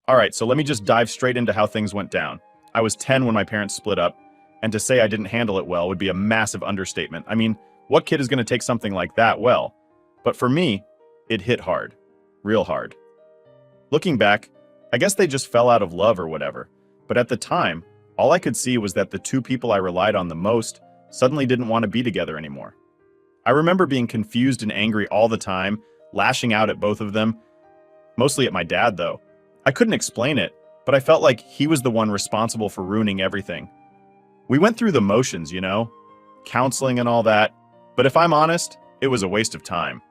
All right, so let me just dive straight into how things went down. I was 10 when my parents split up, and to say I didn't handle it well would be a massive understatement. I mean, what kid is going to take something like that well? But for me, it hit hard. Real hard. Looking back, I guess they just fell out of love or whatever. But at the time, all I could see was that the two people I relied on the most suddenly didn't want to be together anymore. I remember being confused and angry all the time, lashing out at both of them, mostly at my dad though. I couldn't explain it, but I felt like he was the one responsible for ruining everything. We went through the motions, counseling and all that, but if I'm honest, it was a waste of time.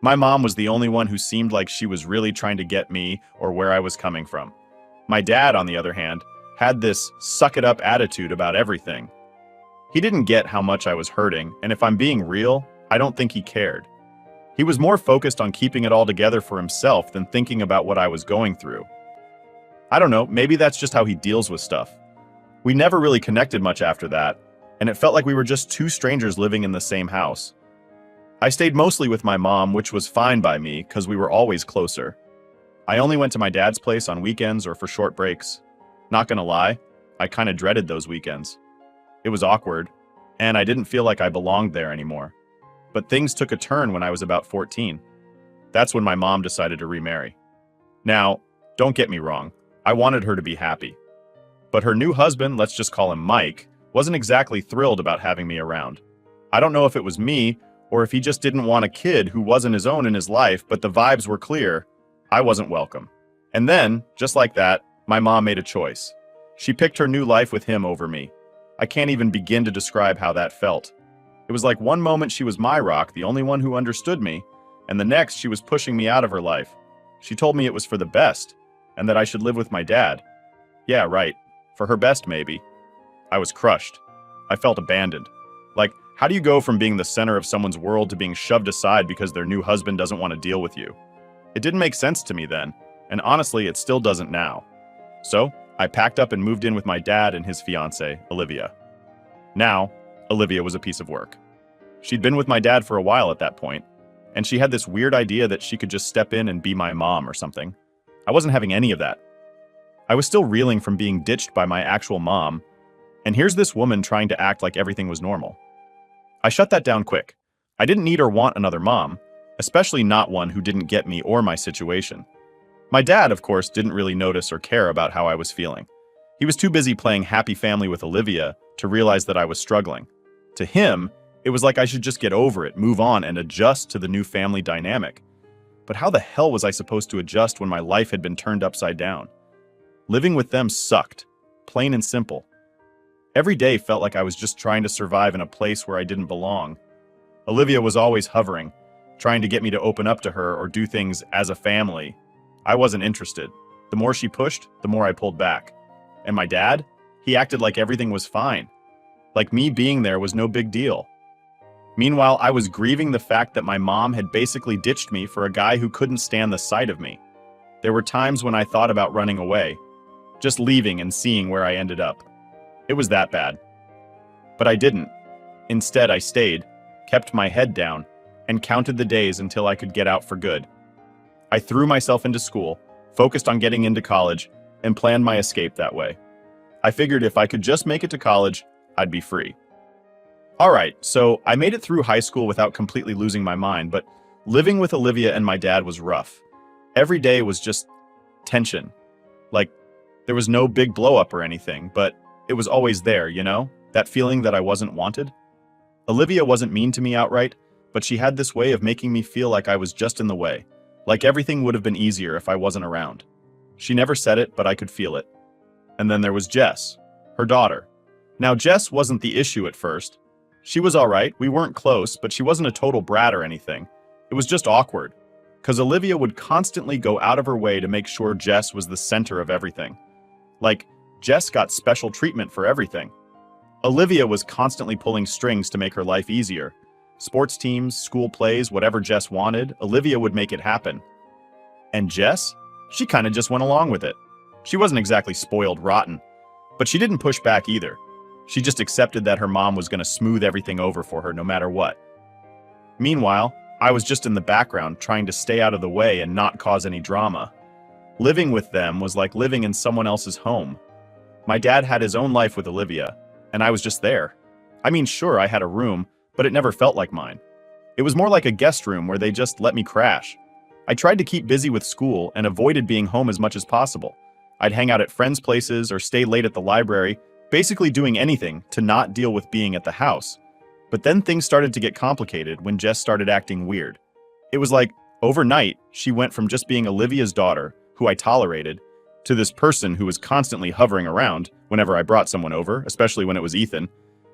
My mom was the only one who seemed like she was really trying to get me or where I was coming from. My dad, on the other hand, had this suck-it-up attitude about everything. He didn't get how much I was hurting, and if I'm being real, I don't think he cared. He was more focused on keeping it all together for himself than thinking about what I was going through. I don't know, maybe that's just how he deals with stuff. We never really connected much after that, and it felt like we were just two strangers living in the same house. I stayed mostly with my mom, which was fine by me because we were always closer. I only went to my dad's place on weekends or for short breaks. Not gonna lie, I kinda dreaded those weekends. It was awkward, and I didn't feel like I belonged there anymore. But things took a turn when I was about 14. That's when my mom decided to remarry. Now, don't get me wrong, I wanted her to be happy. But her new husband, let's just call him Mike, wasn't exactly thrilled about having me around. I don't know if it was me, or if he just didn't want a kid who wasn't his own in his life, but the vibes were clear. I wasn't welcome. And then, just like that, my mom made a choice. She picked her new life with him over me. I can't even begin to describe how that felt. It was like one moment she was my rock, the only one who understood me, and the next she was pushing me out of her life. She told me it was for the best, and that I should live with my dad. Yeah, right. For her best, maybe. I was crushed. I felt abandoned. Like, how do you go from being the center of someone's world to being shoved aside because their new husband doesn't want to deal with you? It didn't make sense to me then, and honestly, it still doesn't now. So, I packed up and moved in with my dad and his fiancée, Olivia. Now, Olivia was a piece of work. She'd been with my dad for a while at that point, and she had this weird idea that she could just step in and be my mom or something. I wasn't having any of that. I was still reeling from being ditched by my actual mom, and here's this woman trying to act like everything was normal. I shut that down quick. I didn't need or want another mom, especially not one who didn't get me or my situation. My dad, of course, didn't really notice or care about how I was feeling. He was too busy playing happy family with Olivia to realize that I was struggling. To him, it was like I should just get over it, move on, and adjust to the new family dynamic. But how the hell was I supposed to adjust when my life had been turned upside down? Living with them sucked, plain and simple. Every day felt like I was just trying to survive in a place where I didn't belong. Olivia was always hovering, trying to get me to open up to her or do things as a family. I wasn't interested. The more she pushed, the more I pulled back. And my dad? He acted like everything was fine. Like me being there was no big deal. Meanwhile, I was grieving the fact that my mom had basically ditched me for a guy who couldn't stand the sight of me. There were times when I thought about running away, just leaving and seeing where I ended up. It was that bad. But I didn't. Instead, I stayed, kept my head down, and counted the days until I could get out for good. I threw myself into school, focused on getting into college, and planned my escape that way. I figured if I could just make it to college, I'd be free. All right, so I made it through high school without completely losing my mind, but living with Olivia and my dad was rough. Every day was just tension. Like, there was no big blow up or anything, but it was always there, that feeling that I wasn't wanted. Olivia wasn't mean to me outright, but she had this way of making me feel like I was just in the way, like everything would have been easier if I wasn't around. She never said it, but I could feel it. And then there was Jess, her daughter. Now, Jess wasn't the issue at first. She was all right, we weren't close, but she wasn't a total brat or anything. It was just awkward, because Olivia would constantly go out of her way to make sure Jess was the center of everything. Like, Jess got special treatment for everything. Olivia was constantly pulling strings to make her life easier. Sports teams, school plays, whatever Jess wanted, Olivia would make it happen. And Jess? She kinda just went along with it. She wasn't exactly spoiled rotten, but she didn't push back either. She just accepted that her mom was gonna smooth everything over for her no matter what. Meanwhile, I was just in the background trying to stay out of the way and not cause any drama. Living with them was like living in someone else's home. My dad had his own life with Olivia, and I was just there. I mean, sure, I had a room, but it never felt like mine. It was more like a guest room where they just let me crash. I tried to keep busy with school and avoided being home as much as possible. I'd hang out at friends' places or stay late at the library, basically doing anything to not deal with being at the house. But then things started to get complicated when Jess started acting weird. It was like, overnight, she went from just being Olivia's daughter, who I tolerated, to this person who was constantly hovering around whenever I brought someone over, especially when it was Ethan.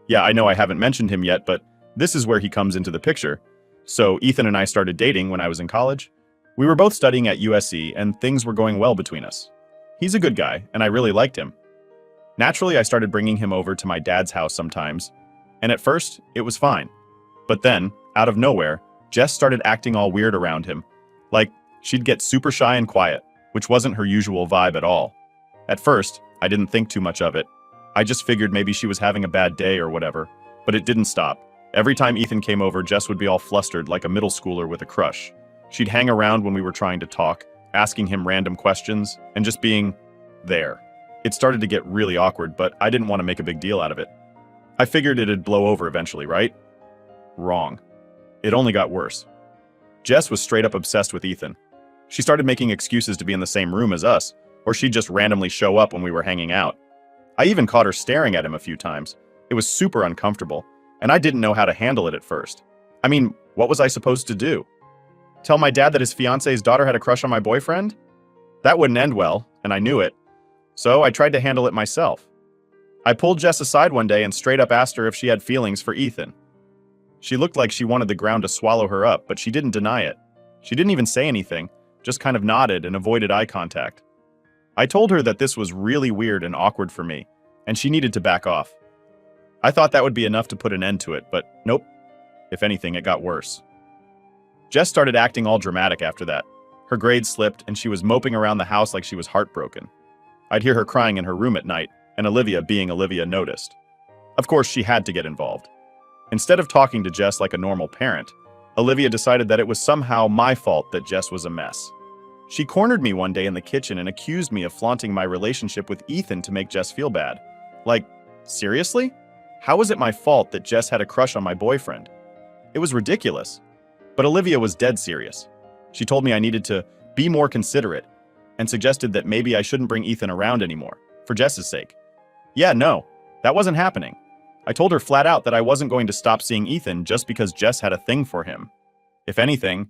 Yeah, I know I haven't mentioned him yet, but this is where he comes into the picture. So Ethan and I started dating when I was in college. We were both studying at USC, and things were going well between us. He's a good guy, and I really liked him. Naturally, I started bringing him over to my dad's house sometimes, and at first, it was fine. But then, out of nowhere, Jess started acting all weird around him. Like, she'd get super shy and quiet, which wasn't her usual vibe at all. At first, I didn't think too much of it. I just figured maybe she was having a bad day or whatever, but it didn't stop. Every time Ethan came over, Jess would be all flustered like a middle schooler with a crush. She'd hang around when we were trying to talk, asking him random questions, and just being there. It started to get really awkward, but I didn't want to make a big deal out of it. I figured it'd blow over eventually, right? Wrong. It only got worse. Jess was straight up obsessed with Ethan. She started making excuses to be in the same room as us, or she'd just randomly show up when we were hanging out. I even caught her staring at him a few times. It was super uncomfortable, and I didn't know how to handle it at first. I mean, what was I supposed to do? Tell my dad that his fiance's daughter had a crush on my boyfriend? That wouldn't end well, and I knew it. So I tried to handle it myself. I pulled Jess aside one day and straight up asked her if she had feelings for Ethan. She looked like she wanted the ground to swallow her up, but she didn't deny it. She didn't even say anything, just kind of nodded and avoided eye contact. I told her that this was really weird and awkward for me, and she needed to back off. I thought that would be enough to put an end to it, but nope. If anything, it got worse. Jess started acting all dramatic after that. Her grades slipped, and she was moping around the house like she was heartbroken. I'd hear her crying in her room at night, and Olivia, being Olivia, noticed. Of course, she had to get involved. Instead of talking to Jess like a normal parent, Olivia decided that it was somehow my fault that Jess was a mess. She cornered me one day in the kitchen and accused me of flaunting my relationship with Ethan to make Jess feel bad. Like, seriously? How was it my fault that Jess had a crush on my boyfriend? It was ridiculous. But Olivia was dead serious. She told me I needed to be more considerate and suggested that maybe I shouldn't bring Ethan around anymore, for Jess's sake. Yeah, no, that wasn't happening. I told her flat out that I wasn't going to stop seeing Ethan just because Jess had a thing for him. If anything,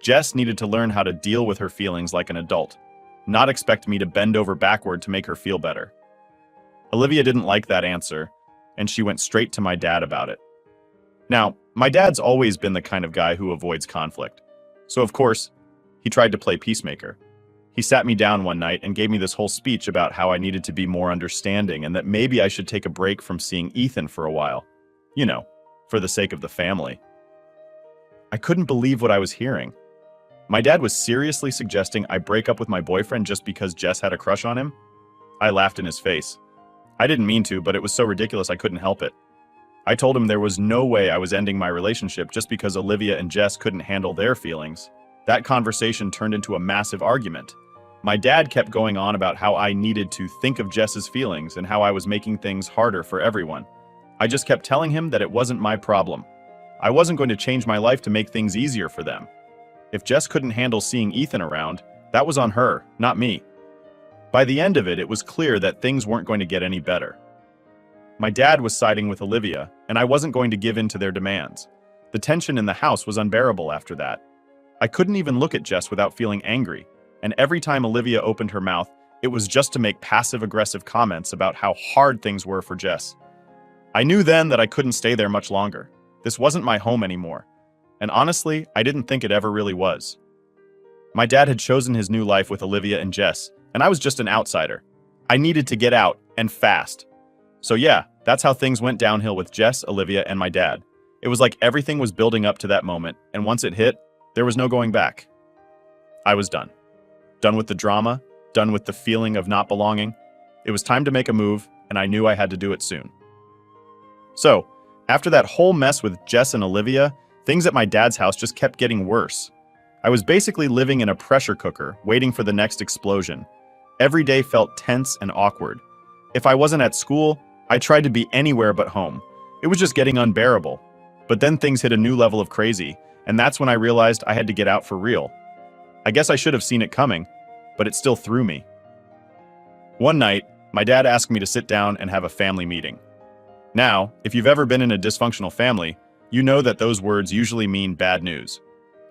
Jess needed to learn how to deal with her feelings like an adult, not expect me to bend over backward to make her feel better. Olivia didn't like that answer, and she went straight to my dad about it. Now, my dad's always been the kind of guy who avoids conflict, so of course, he tried to play peacemaker. He sat me down one night and gave me this whole speech about how I needed to be more understanding and that maybe I should take a break from seeing Ethan for a while. You know, for the sake of the family. I couldn't believe what I was hearing. My dad was seriously suggesting I break up with my boyfriend just because Jess had a crush on him? I laughed in his face. I didn't mean to, but it was so ridiculous I couldn't help it. I told him there was no way I was ending my relationship just because Olivia and Jess couldn't handle their feelings. That conversation turned into a massive argument. My dad kept going on about how I needed to think of Jess's feelings and how I was making things harder for everyone. I just kept telling him that it wasn't my problem. I wasn't going to change my life to make things easier for them. If Jess couldn't handle seeing Ethan around, that was on her, not me. By the end of it, it was clear that things weren't going to get any better. My dad was siding with Olivia, and I wasn't going to give in to their demands. The tension in the house was unbearable after that. I couldn't even look at Jess without feeling angry, and every time Olivia opened her mouth, it was just to make passive-aggressive comments about how hard things were for Jess. I knew then that I couldn't stay there much longer. This wasn't my home anymore, and honestly, I didn't think it ever really was. My dad had chosen his new life with Olivia and Jess, and I was just an outsider. I needed to get out, and fast. So yeah, that's how things went downhill with Jess, Olivia, and my dad. It was like everything was building up to that moment, and once it hit, there was no going back. I was done. Done with the drama, done with the feeling of not belonging. It was time to make a move, and I knew I had to do it soon. So, after that whole mess with Jess and Olivia, things at my dad's house just kept getting worse. I was basically living in a pressure cooker, waiting for the next explosion. Every day felt tense and awkward. If I wasn't at school, I tried to be anywhere but home. It was just getting unbearable. But then things hit a new level of crazy, and that's when I realized I had to get out for real. I guess I should have seen it coming, but it still threw me. One night, my dad asked me to sit down and have a family meeting. Now, if you've ever been in a dysfunctional family, you know that those words usually mean bad news.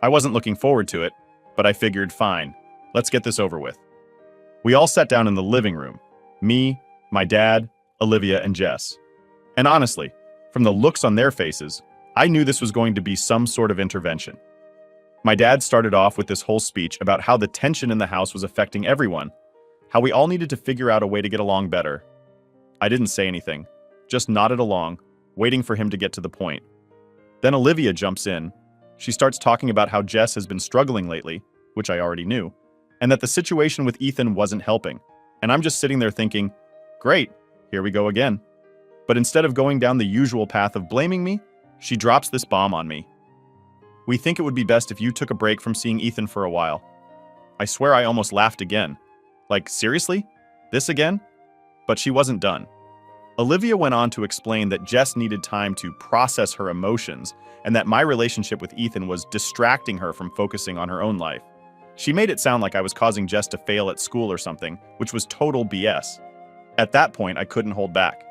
I wasn't looking forward to it, but I figured, fine, let's get this over with. We all sat down in the living room. Me, my dad, Olivia, and Jess. And honestly, from the looks on their faces, I knew this was going to be some sort of intervention. My dad started off with this whole speech about how the tension in the house was affecting everyone, how we all needed to figure out a way to get along better. I didn't say anything, just nodded along, waiting for him to get to the point. Then Olivia jumps in. She starts talking about how Jess has been struggling lately, which I already knew, and that the situation with Ethan wasn't helping. And I'm just sitting there thinking, great, here we go again. But instead of going down the usual path of blaming me, she drops this bomb on me. We think it would be best if you took a break from seeing Ethan for a while. I swear I almost laughed again. Like, seriously? This again? But she wasn't done. Olivia went on to explain that Jess needed time to process her emotions and that my relationship with Ethan was distracting her from focusing on her own life. She made it sound like I was causing Jess to fail at school or something, which was total BS. At that point, I couldn't hold back.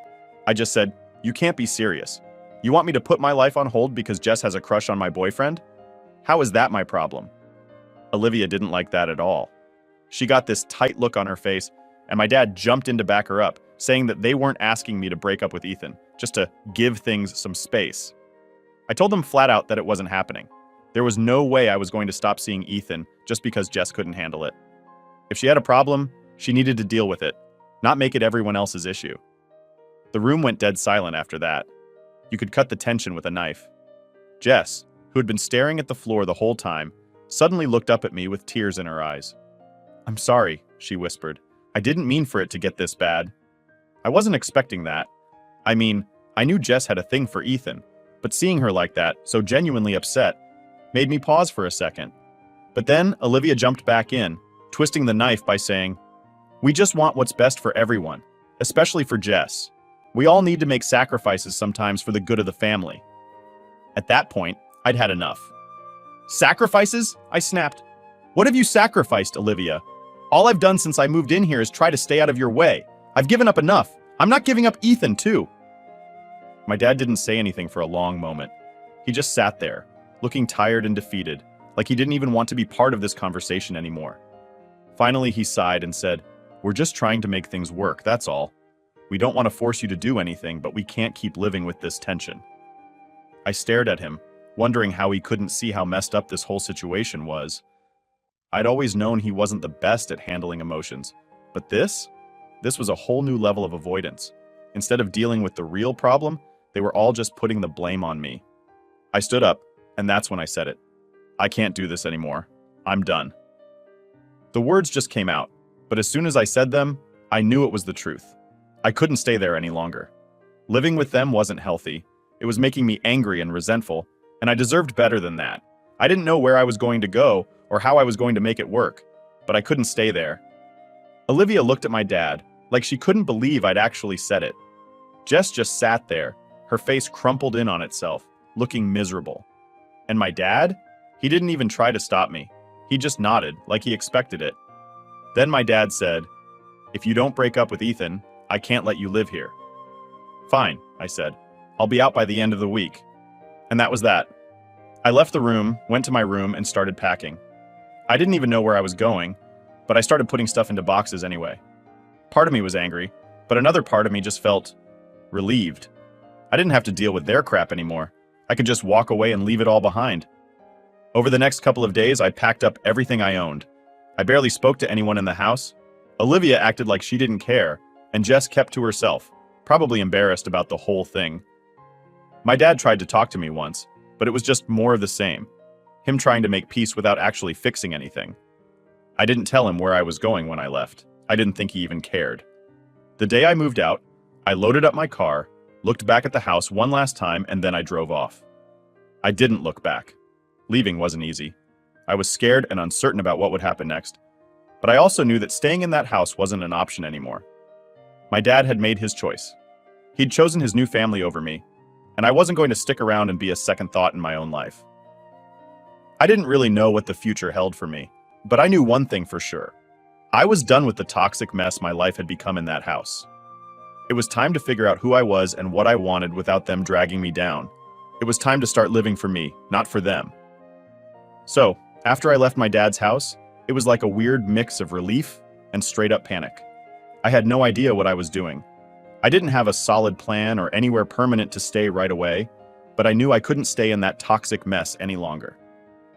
I just said, "You can't be serious. You want me to put my life on hold because Jess has a crush on my boyfriend? How is that my problem?" Olivia didn't like that at all. She got this tight look on her face, and my dad jumped in to back her up, saying that they weren't asking me to break up with Ethan, just to give things some space. I told them flat out that it wasn't happening. There was no way I was going to stop seeing Ethan just because Jess couldn't handle it. If she had a problem, she needed to deal with it, not make it everyone else's issue. The room went dead silent after that. You could cut the tension with a knife. Jess, who had been staring at the floor the whole time, suddenly looked up at me with tears in her eyes. "I'm sorry," she whispered. "I didn't mean for it to get this bad." I wasn't expecting that. I mean, I knew Jess had a thing for Ethan, but seeing her like that, so genuinely upset, made me pause for a second. But then Olivia jumped back in, twisting the knife by saying, "We just want what's best for everyone, especially for Jess. We all need to make sacrifices sometimes for the good of the family." At that point, I'd had enough. "Sacrifices?" I snapped. "What have you sacrificed, Olivia? All I've done since I moved in here is try to stay out of your way. I've given up enough. I'm not giving up Ethan, too." My dad didn't say anything for a long moment. He just sat there, looking tired and defeated, like he didn't even want to be part of this conversation anymore. Finally, he sighed and said, "We're just trying to make things work, that's all. We don't want to force you to do anything, but we can't keep living with this tension." I stared at him, wondering how he couldn't see how messed up this whole situation was. I'd always known he wasn't the best at handling emotions, but this was a whole new level of avoidance. Instead of dealing with the real problem, they were all just putting the blame on me. I stood up, and that's when I said it. "I can't do this anymore. I'm done." The words just came out, but as soon as I said them, I knew it was the truth. I couldn't stay there any longer. Living with them wasn't healthy. It was making me angry and resentful, and I deserved better than that. I didn't know where I was going to go or how I was going to make it work, but I couldn't stay there. Olivia looked at my dad, like she couldn't believe I'd actually said it. Jess just sat there, her face crumpled in on itself, looking miserable. And my dad? He didn't even try to stop me. He just nodded, like he expected it. Then my dad said, "If you don't break up with Ethan, I can't let you live here." "Fine," I said. "I'll be out by the end of the week." And that was that. I left the room, went to my room, and started packing. I didn't even know where I was going, but I started putting stuff into boxes anyway. Part of me was angry, but another part of me just felt relieved. I didn't have to deal with their crap anymore. I could just walk away and leave it all behind. Over the next couple of days, I packed up everything I owned. I barely spoke to anyone in the house. Olivia acted like she didn't care, and Jess kept to herself, probably embarrassed about the whole thing. My dad tried to talk to me once, but it was just more of the same. Him trying to make peace without actually fixing anything. I didn't tell him where I was going when I left. I didn't think he even cared. The day I moved out, I loaded up my car, looked back at the house one last time, and then I drove off. I didn't look back. Leaving wasn't easy. I was scared and uncertain about what would happen next. But I also knew that staying in that house wasn't an option anymore. My dad had made his choice. He'd chosen his new family over me, and I wasn't going to stick around and be a second thought in my own life. I didn't really know what the future held for me, but I knew one thing for sure. I was done with the toxic mess my life had become in that house. It was time to figure out who I was and what I wanted without them dragging me down. It was time to start living for me, not for them. So, after I left my dad's house, it was like a weird mix of relief and straight-up panic. I had no idea what I was doing. I didn't have a solid plan or anywhere permanent to stay right away, but I knew I couldn't stay in that toxic mess any longer.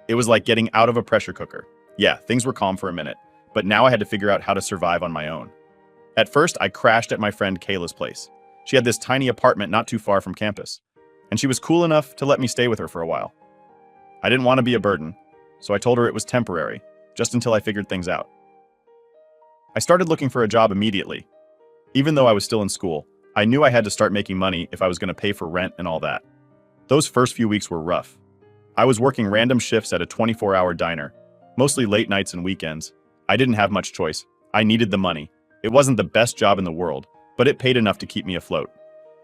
It was like getting out of a pressure cooker. Yeah, things were calm for a minute, but now I had to figure out how to survive on my own. At first, I crashed at my friend Kayla's place. She had this tiny apartment not too far from campus, and she was cool enough to let me stay with her for a while. I didn't want to be a burden, so I told her it was temporary, just until I figured things out. I started looking for a job immediately. Even though I was still in school, I knew I had to start making money if I was going to pay for rent and all that. Those first few weeks were rough. I was working random shifts at a 24-hour diner, mostly late nights and weekends. I didn't have much choice. I needed the money. It wasn't the best job in the world, but it paid enough to keep me afloat.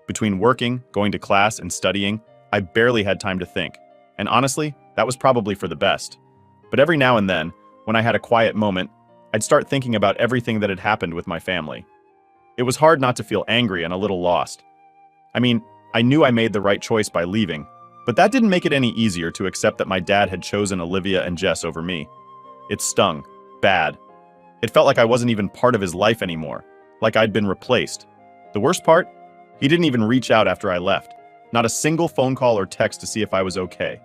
Between working, going to class, and studying, I barely had time to think. And honestly, that was probably for the best. But every now and then, when I had a quiet moment, I'd start thinking about everything that had happened with my family. It was hard not to feel angry and a little lost. I mean, I knew I made the right choice by leaving, but that didn't make it any easier to accept that my dad had chosen Olivia and Jess over me. It stung. Bad. It felt like I wasn't even part of his life anymore, like I'd been replaced. The worst part? He didn't even reach out after I left. Not a single phone call or text to see if I was okay.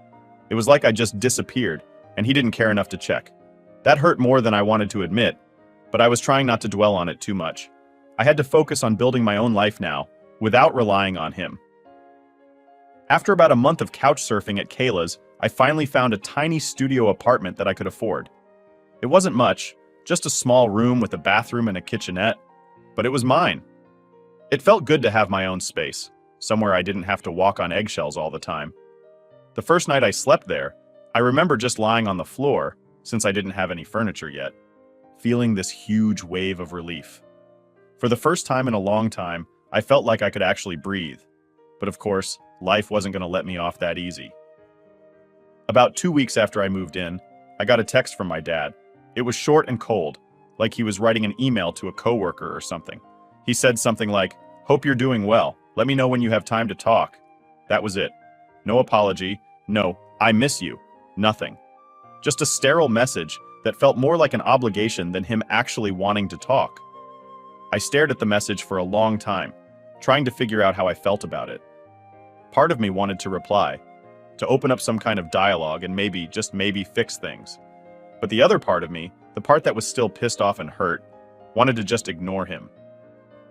It was like I just disappeared, and he didn't care enough to check. That hurt more than I wanted to admit, but I was trying not to dwell on it too much. I had to focus on building my own life now, without relying on him. After about a month of couch surfing at Kayla's, I finally found a tiny studio apartment that I could afford. It wasn't much, just a small room with a bathroom and a kitchenette, but it was mine. It felt good to have my own space, somewhere I didn't have to walk on eggshells all the time. The first night I slept there, I remember just lying on the floor, since I didn't have any furniture yet, feeling this huge wave of relief. For the first time in a long time, I felt like I could actually breathe. But of course, life wasn't going to let me off that easy. About 2 weeks after I moved in, I got a text from my dad. It was short and cold, like he was writing an email to a coworker or something. He said something like, "Hope you're doing well. Let me know when you have time to talk." That was it. No apology, no, "I miss you," nothing. Just a sterile message that felt more like an obligation than him actually wanting to talk. I stared at the message for a long time, trying to figure out how I felt about it. Part of me wanted to reply, to open up some kind of dialogue and maybe, just maybe, fix things. But the other part of me, the part that was still pissed off and hurt, wanted to just ignore him.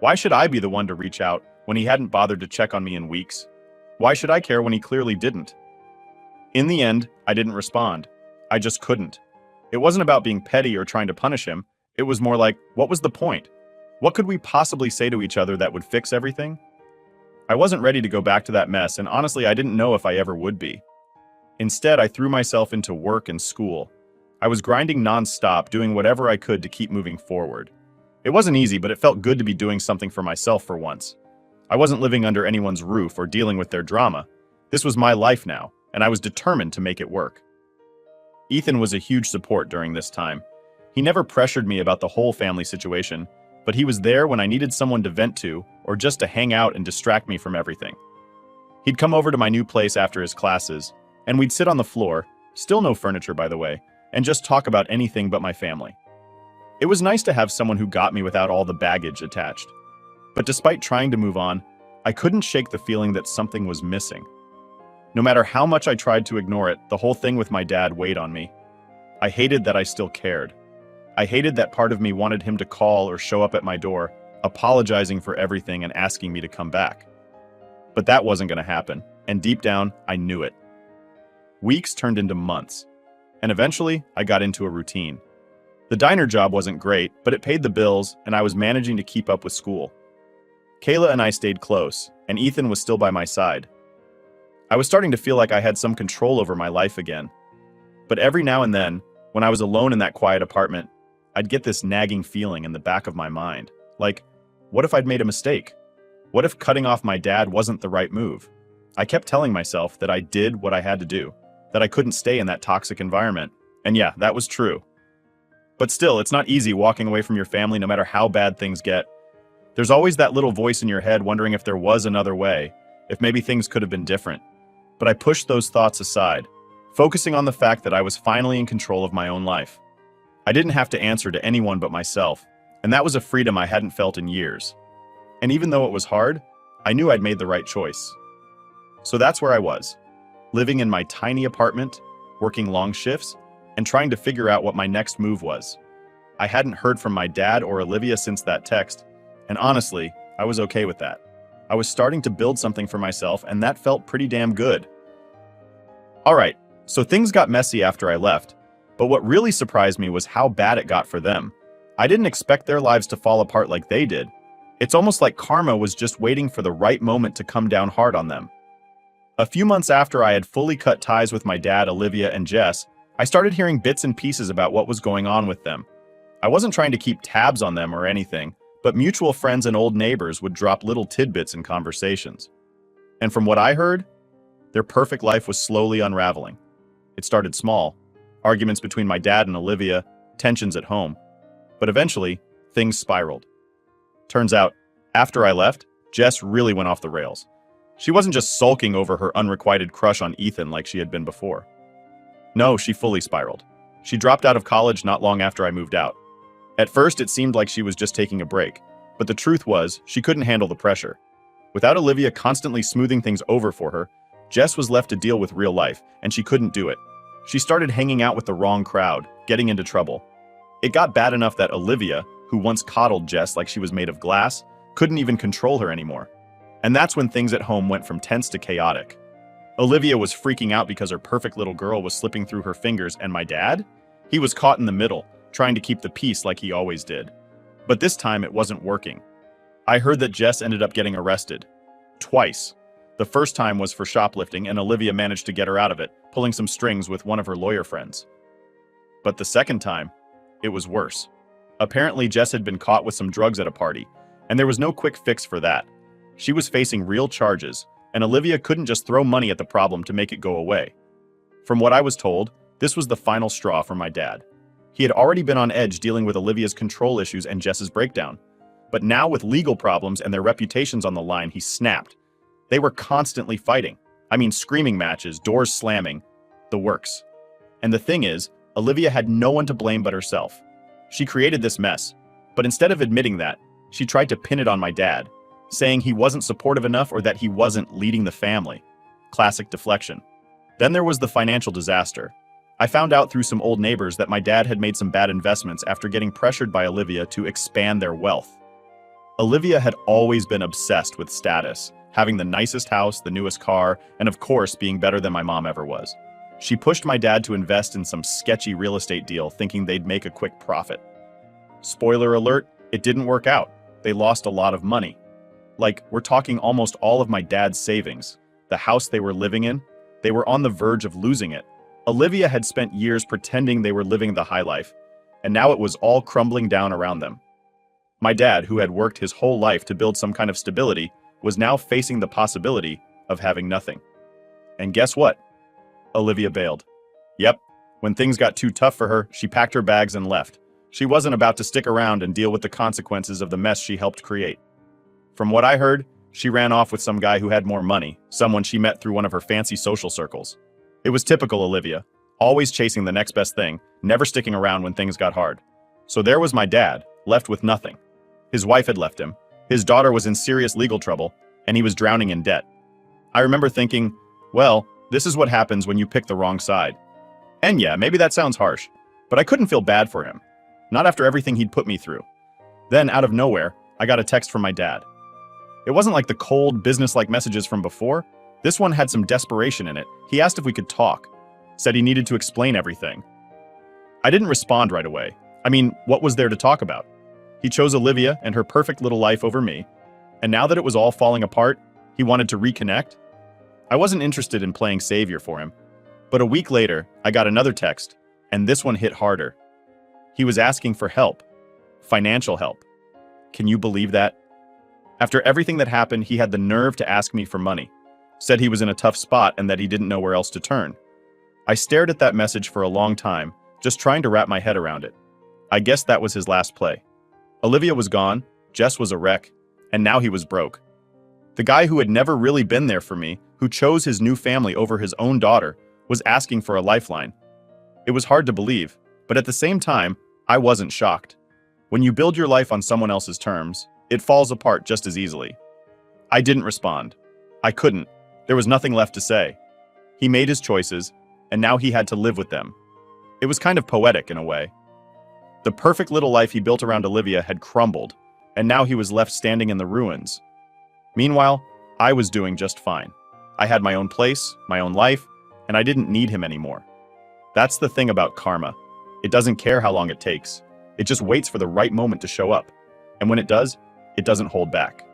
Why should I be the one to reach out when he hadn't bothered to check on me in weeks? Why should I care when he clearly didn't? In the end, I didn't respond. I just couldn't. It wasn't about being petty or trying to punish him. It was more like, what was the point? What could we possibly say to each other that would fix everything? I wasn't ready to go back to that mess, and honestly, I didn't know if I ever would be. Instead, I threw myself into work and school. I was grinding non-stop, doing whatever I could to keep moving forward. It wasn't easy, but it felt good to be doing something for myself for once. I wasn't living under anyone's roof or dealing with their drama. This was my life now, and I was determined to make it work. Ethan was a huge support during this time. He never pressured me about the whole family situation, but he was there when I needed someone to vent to or just to hang out and distract me from everything. He'd come over to my new place after his classes, and we'd sit on the floor, still no furniture by the way, and just talk about anything but my family. It was nice to have someone who got me without all the baggage attached. But despite trying to move on, I couldn't shake the feeling that something was missing. No matter how much I tried to ignore it, the whole thing with my dad weighed on me. I hated that I still cared. I hated that part of me wanted him to call or show up at my door, apologizing for everything and asking me to come back. But that wasn't going to happen, and deep down, I knew it. Weeks turned into months, and eventually, I got into a routine. The diner job wasn't great, but it paid the bills, and I was managing to keep up with school. Kayla and I stayed close, and Ethan was still by my side. I was starting to feel like I had some control over my life again. But every now and then, when I was alone in that quiet apartment, I'd get this nagging feeling in the back of my mind. Like, what if I'd made a mistake? What if cutting off my dad wasn't the right move? I kept telling myself that I did what I had to do, that I couldn't stay in that toxic environment. And yeah, that was true. But still, it's not easy walking away from your family no matter how bad things get. There's always that little voice in your head wondering if there was another way, if maybe things could have been different. But I pushed those thoughts aside, focusing on the fact that I was finally in control of my own life. I didn't have to answer to anyone but myself, and that was a freedom I hadn't felt in years. And even though it was hard, I knew I'd made the right choice. So that's where I was, living in my tiny apartment, working long shifts, and trying to figure out what my next move was. I hadn't heard from my dad or Olivia since that text, and honestly, I was okay with that. I was starting to build something for myself, and that felt pretty damn good. Alright, so things got messy after I left, but what really surprised me was how bad it got for them. I didn't expect their lives to fall apart like they did. It's almost like karma was just waiting for the right moment to come down hard on them. A few months after I had fully cut ties with my dad, Olivia, and Jess, I started hearing bits and pieces about what was going on with them. I wasn't trying to keep tabs on them or anything, but mutual friends and old neighbors would drop little tidbits in conversations. And from what I heard, their perfect life was slowly unraveling. It started small, arguments between my dad and Olivia, tensions at home. But eventually, things spiraled. Turns out, after I left, Jess really went off the rails. She wasn't just sulking over her unrequited crush on Ethan like she had been before. No, she fully spiraled. She dropped out of college not long after I moved out. At first, it seemed like she was just taking a break, but the truth was, she couldn't handle the pressure. Without Olivia constantly smoothing things over for her, Jess was left to deal with real life, and she couldn't do it. She started hanging out with the wrong crowd, getting into trouble. It got bad enough that Olivia, who once coddled Jess like she was made of glass, couldn't even control her anymore. And that's when things at home went from tense to chaotic. Olivia was freaking out because her perfect little girl was slipping through her fingers, and my dad? He was caught in the middle, trying to keep the peace like he always did. But this time it wasn't working. I heard that Jess ended up getting arrested. Twice. The first time was for shoplifting, and Olivia managed to get her out of it, pulling some strings with one of her lawyer friends. But the second time, it was worse. Apparently, Jess had been caught with some drugs at a party, and there was no quick fix for that. She was facing real charges, and Olivia couldn't just throw money at the problem to make it go away. From what I was told, this was the final straw for my dad. He had already been on edge dealing with Olivia's control issues and Jess's breakdown. But now with legal problems and their reputations on the line, he snapped. They were constantly fighting. I mean, screaming matches, doors slamming, the works. And the thing is, Olivia had no one to blame but herself. She created this mess, but instead of admitting that, she tried to pin it on my dad, saying he wasn't supportive enough or that he wasn't leading the family. Classic deflection. Then there was the financial disaster. I found out through some old neighbors that my dad had made some bad investments after getting pressured by Olivia to expand their wealth. Olivia had always been obsessed with status, having the nicest house, the newest car, and of course being better than my mom ever was. She pushed my dad to invest in some sketchy real estate deal thinking they'd make a quick profit. Spoiler alert, it didn't work out. They lost a lot of money. Like, we're talking almost all of my dad's savings. The house they were living in, they were on the verge of losing it. Olivia had spent years pretending they were living the high life, and now it was all crumbling down around them. My dad, who had worked his whole life to build some kind of stability, was now facing the possibility of having nothing. And guess what? Olivia bailed. Yep, when things got too tough for her, she packed her bags and left. She wasn't about to stick around and deal with the consequences of the mess she helped create. From what I heard, she ran off with some guy who had more money, someone she met through one of her fancy social circles. It was typical Olivia, always chasing the next best thing, never sticking around when things got hard. So there was my dad, left with nothing. His wife had left him, his daughter was in serious legal trouble, and he was drowning in debt. I remember thinking, well, this is what happens when you pick the wrong side. And yeah, maybe that sounds harsh, but I couldn't feel bad for him. Not after everything he'd put me through. Then, out of nowhere, I got a text from my dad. It wasn't like the cold, business-like messages from before. This one had some desperation in it. He asked if we could talk. Said he needed to explain everything. I didn't respond right away. I mean, what was there to talk about? He chose Olivia and her perfect little life over me. And now that it was all falling apart, he wanted to reconnect? I wasn't interested in playing savior for him. But a week later, I got another text, and this one hit harder. He was asking for help. Financial help. Can you believe that? After everything that happened, he had the nerve to ask me for money. Said he was in a tough spot and that he didn't know where else to turn. I stared at that message for a long time, just trying to wrap my head around it. I guess that was his last play. Olivia was gone, Jess was a wreck, and now he was broke. The guy who had never really been there for me, who chose his new family over his own daughter, was asking for a lifeline. It was hard to believe, but at the same time, I wasn't shocked. When you build your life on someone else's terms, it falls apart just as easily. I didn't respond. I couldn't. There was nothing left to say. He made his choices, and now he had to live with them. It was kind of poetic in a way. The perfect little life he built around Olivia had crumbled, and now he was left standing in the ruins. Meanwhile, I was doing just fine. I had my own place, my own life, and I didn't need him anymore. That's the thing about karma. It doesn't care how long it takes. It just waits for the right moment to show up. And when it does, it doesn't hold back.